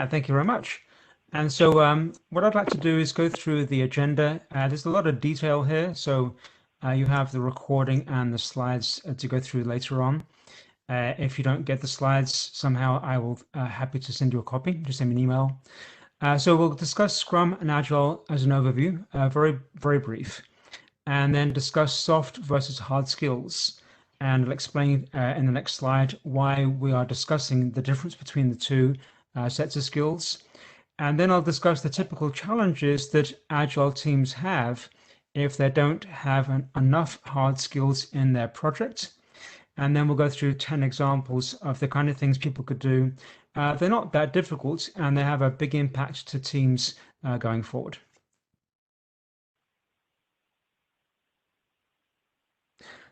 Yeah, thank you very much. And so what I'd like to do is go through the agenda. There's a lot of detail here, so you have the recording and the slides to go through later on. If you don't get the slides somehow, I will happy to send you a copy. Just send me an email. So we'll discuss Scrum and Agile as an overview, very brief, and then discuss soft versus hard skills. And I'll explain in the next slide why we are discussing the difference between the two sets of skills. And then I'll discuss the typical challenges that Agile teams have if they don't have enough hard skills in their project. And then we'll go through 10 examples of the kind of things people could do. They're not that difficult, and they have a big impact to teams going forward.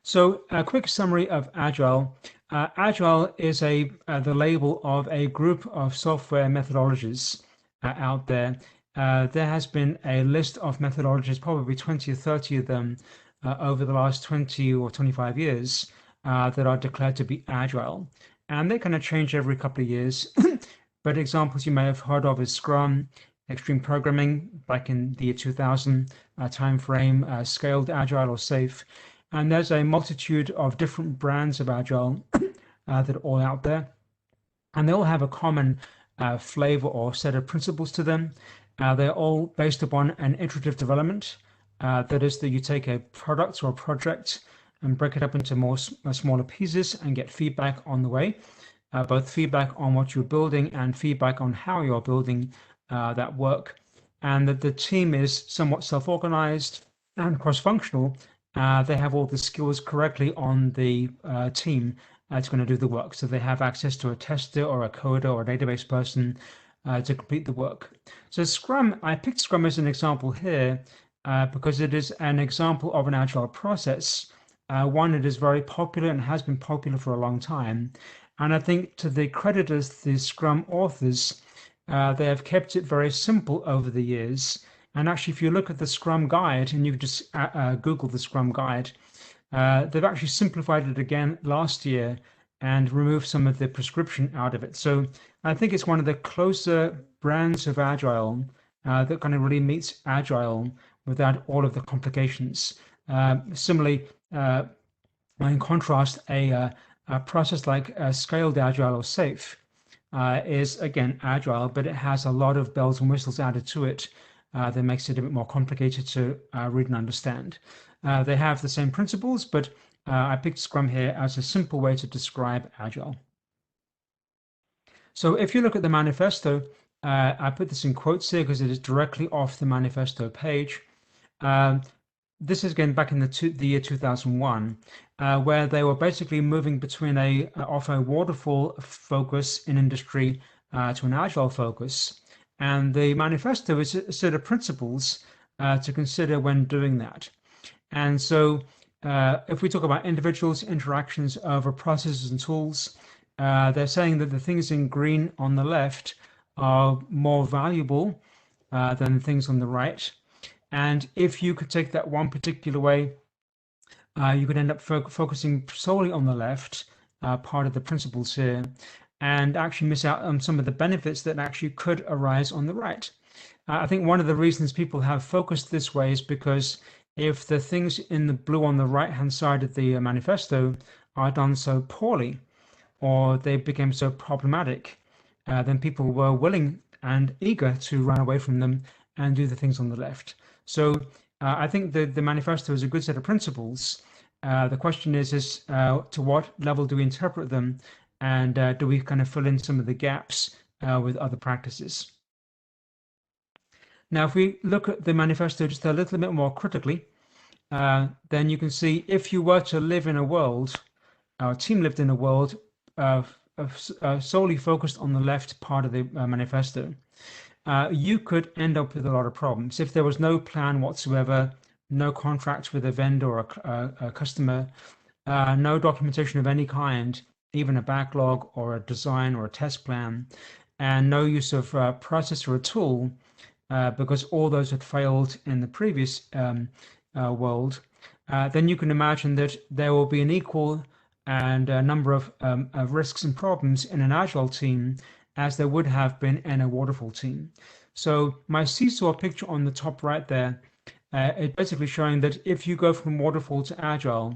So a quick summary of Agile. Agile is the label of a group of software methodologies out there. There has been a list of methodologies, probably 20 or 30 of them over the last 20 or 25 years that are declared to be Agile. And they kind of change every couple of years. But examples you may have heard of is Scrum, Extreme Programming back in the year 2000 timeframe, Scaled Agile or SAFe. And there's a multitude of different brands of Agile that are all out there. And they all have a common flavor or set of principles to them. They're all based upon an iterative development. That is that you take a product or a project and break it up into more smaller pieces and get feedback on the way, both feedback on what you're building and feedback on how you're building that work. And that the team is somewhat self-organized and cross-functional. They have all the skills correctly on the team that's going to do the work. So they have access to a tester or a coder or a database person to complete the work. So Scrum, I picked Scrum as an example here because it is an example of an agile process. One that is very popular and has been popular for a long time. And I think to the credit of the Scrum authors, they have kept it very simple over the years. And actually, if you look at the Scrum guide, and you can just Google the Scrum guide, they've actually simplified it again last year and removed some of the prescription out of it. So I think it's one of the closer brands of Agile that kind of really meets Agile without all of the complications. Similarly, in contrast, a process like Scaled Agile or SAFe is, again, Agile, but it has a lot of bells and whistles added to it. That makes it a bit more complicated to read and understand. They have the same principles, but I picked Scrum here as a simple way to describe Agile. So if you look at the manifesto, I put this in quotes here because it is directly off the manifesto page. This is again back in the year 2001, where they were basically moving between off a waterfall focus in industry to an Agile focus. And the manifesto is a set of principles to consider when doing that. And so if we talk about individuals' interactions over processes and tools, they're saying that the things in green on the left are more valuable than the things on the right. And if you could take that one particular way, you could end up focusing solely on the left, part of the principles here, and actually miss out on some of the benefits that actually could arise on the right. I think one of the reasons people have focused this way is because if the things in the blue on the right-hand side of the manifesto are done so poorly, or they became so problematic, then people were willing and eager to run away from them and do the things on the left. So I think the manifesto is a good set of principles. The question is to what level do we interpret them? And do we kind of fill in some of the gaps with other practices? Now, if we look at the manifesto just a little bit more critically, then you can see if you were to live in a world, our team lived in a world solely focused on the left part of the manifesto, you could end up with a lot of problems. If there was no plan whatsoever, no contract with a vendor or a customer, no documentation of any kind, even a backlog or a design or a test plan, and no use of a process or a tool, because all those had failed in the previous world, then you can imagine that there will be an equal and a number of risks and problems in an Agile team as there would have been in a waterfall team. So my seesaw picture on the top right there is basically showing that if you go from waterfall to agile,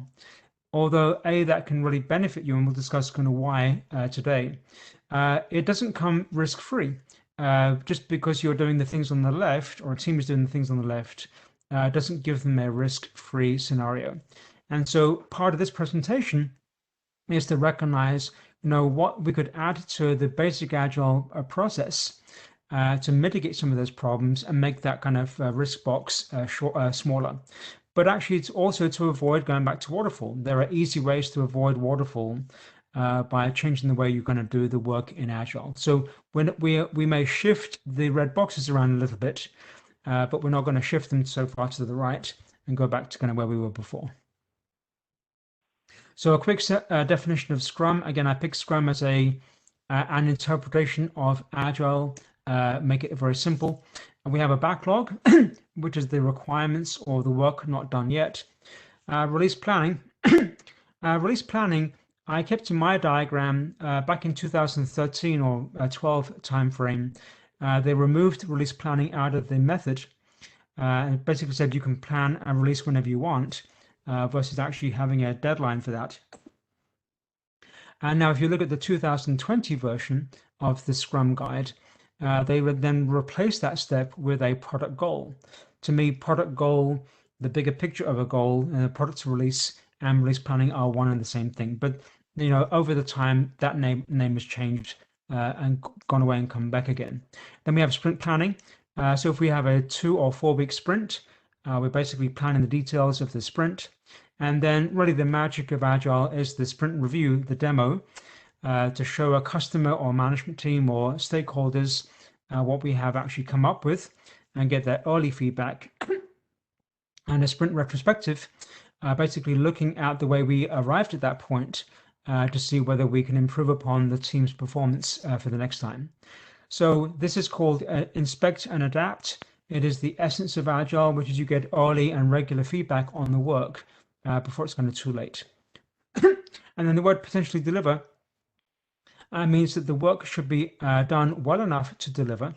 although that can really benefit you, and we'll discuss kind of why today, it doesn't come risk-free. Just because you're doing the things on the left, or a team is doing the things on the left, doesn't give them a risk-free scenario. And so part of this presentation is to recognize, what we could add to the basic agile process to mitigate some of those problems and make that kind of risk box smaller. But actually, it's also to avoid going back to waterfall. There are easy ways to avoid waterfall by changing the way you're going to do the work in Agile. So when we may shift the red boxes around a little bit, but we're not going to shift them so far to the right and go back to kind of where we were before. So a quick definition of Scrum. Again, I picked Scrum as an interpretation of Agile, make it very simple. And we have a backlog, which is the requirements or the work not done yet. Release planning. Release planning, I kept in my diagram back in 2013 or 12 timeframe. They removed release planning out of the method and basically said you can plan and release whenever you want versus actually having a deadline for that. And now if you look at the 2020 version of the Scrum guide, they would then replace that step with a product goal. To me, product goal, the bigger picture of a goal, product release and release planning are one and the same thing. But over the time, that name has changed and gone away and come back again. Then we have sprint planning. So if we have a 2 or 4 week sprint, we're basically planning the details of the sprint. And then really the magic of Agile is the sprint review, the demo, to show a customer or management team or stakeholders what we have actually come up with and get their early feedback. And a sprint retrospective, basically looking at the way we arrived at that point to see whether we can improve upon the team's performance for the next time. So this is called inspect and adapt. It is the essence of Agile, which is you get early and regular feedback on the work before it's kind of too late. And then the word potentially deliver means that the work should be done well enough to deliver.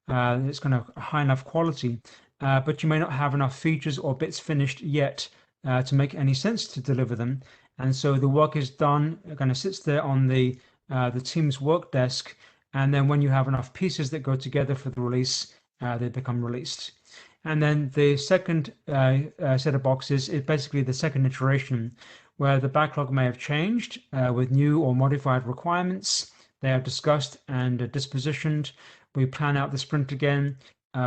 It's kind of high enough quality, but you may not have enough features or bits finished yet to make any sense to deliver them. And so the work is done, it kind of sits there on the team's work desk, and then when you have enough pieces that go together for the release, they become released. And then the second set of boxes is basically the second iteration, where the backlog may have changed with new or modified requirements. They are discussed and dispositioned. We plan out the sprint again.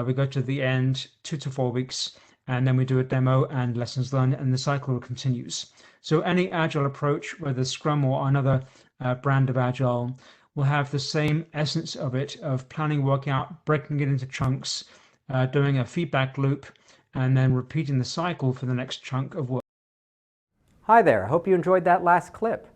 We go to the end, 2 to 4 weeks, and then we do a demo and lessons learned, and the cycle continues. So any Agile approach, whether Scrum or another brand of Agile, will have the same essence of it, of planning work out, breaking it into chunks, doing a feedback loop, and then repeating the cycle for the next chunk of work. Hi there, I hope you enjoyed that last clip.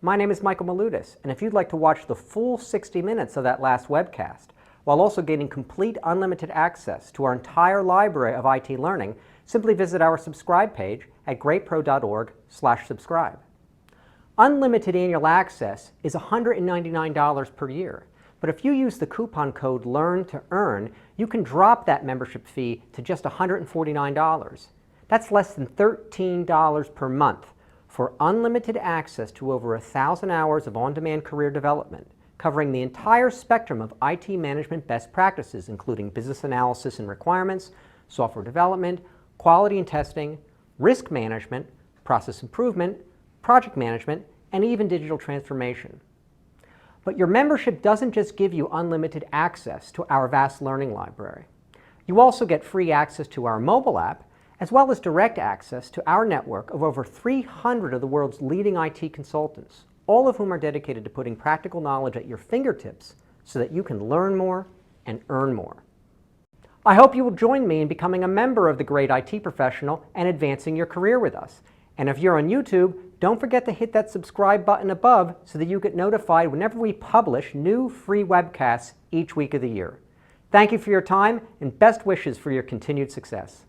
My name is Michael Maludis, and if you'd like to watch the full 60 minutes of that last webcast, while also gaining complete unlimited access to our entire library of IT learning, simply visit our subscribe page at greatpro.org/subscribe. Unlimited annual access is $199 per year, but if you use the coupon code LEARN to earn, you can drop that membership fee to just $149. That's less than $13 per month for unlimited access to over 1,000 hours of on-demand career development, covering the entire spectrum of IT management best practices, including business analysis and requirements, software development, quality and testing, risk management, process improvement, project management, and even digital transformation. But your membership doesn't just give you unlimited access to our vast learning library. You also get free access to our mobile app, as well as direct access to our network of over 300 of the world's leading IT consultants, all of whom are dedicated to putting practical knowledge at your fingertips so that you can learn more and earn more. I hope you will join me in becoming a member of the Great IT Professional and advancing your career with us. And if you're on YouTube, don't forget to hit that subscribe button above so that you get notified whenever we publish new free webcasts each week of the year. Thank you for your time and best wishes for your continued success.